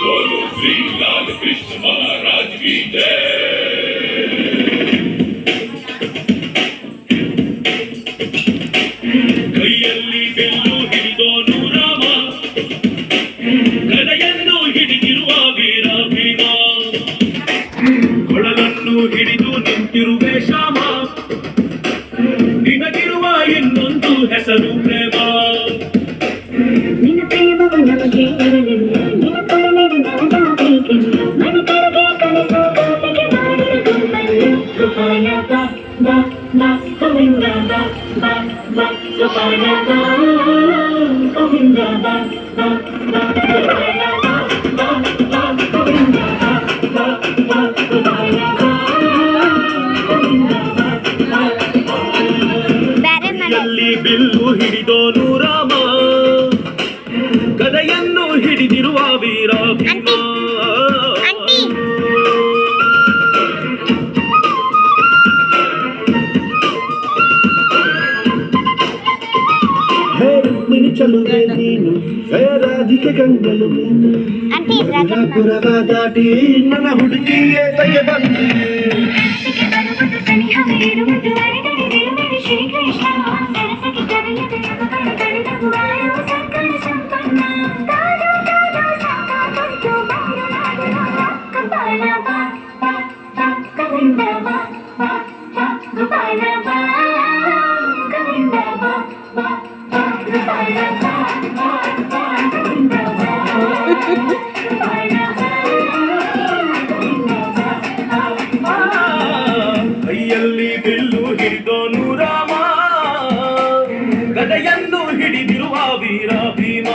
बोलो श्री लाल कृष्ण महाराज की जय। ಕೈಯಲ್ಲಿ ಬೆಲ್ಲು ಹಿಡಿದೋನು ರಾಮ, ಗದೆಯನ್ನು ಹಿಡಿದಿರುವ ವೀರ ಭೀಮ, ಕೊಳಲನ್ನು ಹಿಡಿದು ನಿಂತಿರುವೆ ಶ್ಯಾಮ, ನಿನಗಿರುವ ಇನ್ನೊಂದು ಹೆಸರು ಪ್ರೇಮ. ನಿನ್ನ ಪ್ರೇಮವ ನಮಗೆ ಇರಲಿಲ್ಲ, ನಿನ್ನ ಕೊಳಲಿನ ನಾದಾಬೇಕಿಲ್ಲ, ಮಣಿಕರಗೆ ಕನಸು ಗಾತೆಗೆ ಮಾಡಿದ ಗುಂಪನ್ನು ಗೋಪಾಲ ಬಾ ಬಾ ಬಾ ಗೋವಿಂದ ಬಾ ಬಾ ಬಾ ಗೋಪಾಲ ಬಾ ಗೋವಿಂದ ಬಾ ಬಾ ಬಾ ಗೋಪಾಲ ಬಾ ಬಾ ಬಾ ಗೋವಿಂದ ಬಾ ಬಾ ಬಾ ಗೋಪಾಲ ಬಾ ಗೋವಿಂದ ಬಾ ಬಾ. ಕೈಯಲ್ಲಿ ಬಿಲ್ಲು ಹಿಡಿದೋನು ರಾಮ, ಗದೆಯನ್ನು ಹಿಡಿದಿರುವ ವೀರ ಭೀಮ. ಚಲುವೆ ನೀನು ರಾಧಿಕೆ ಗಂಗಲು ನೀನು, ಪುರವ ದಾಟಿ ನನ್ನ ಹುಡುಗಿಯೇ ತಗೆ ಬಂದು ಕೈಯಲ್ಲಿ ಬಿಲ್ಲು ಹಿಡಿದೋನು ರಾಮ, ಗದೆಯನ್ನು ಹಿಡಿದಿರುವ ವೀರ ಭೀಮ.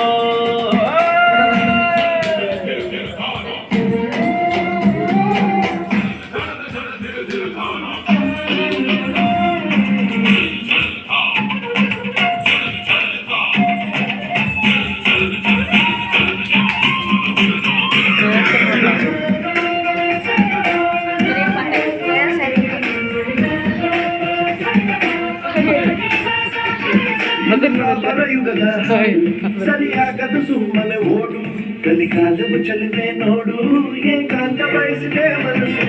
ಯುಗದ ಸರಿಯಾಗದು ಸುಮ್ಮನೆ ಓಡು, ಕಲಿಕಾಲವು ಚಲುವೆ ನೋಡು, ಏಕಾಂತ ಬಯಸಿದೆ ಮನಸ್ಸು.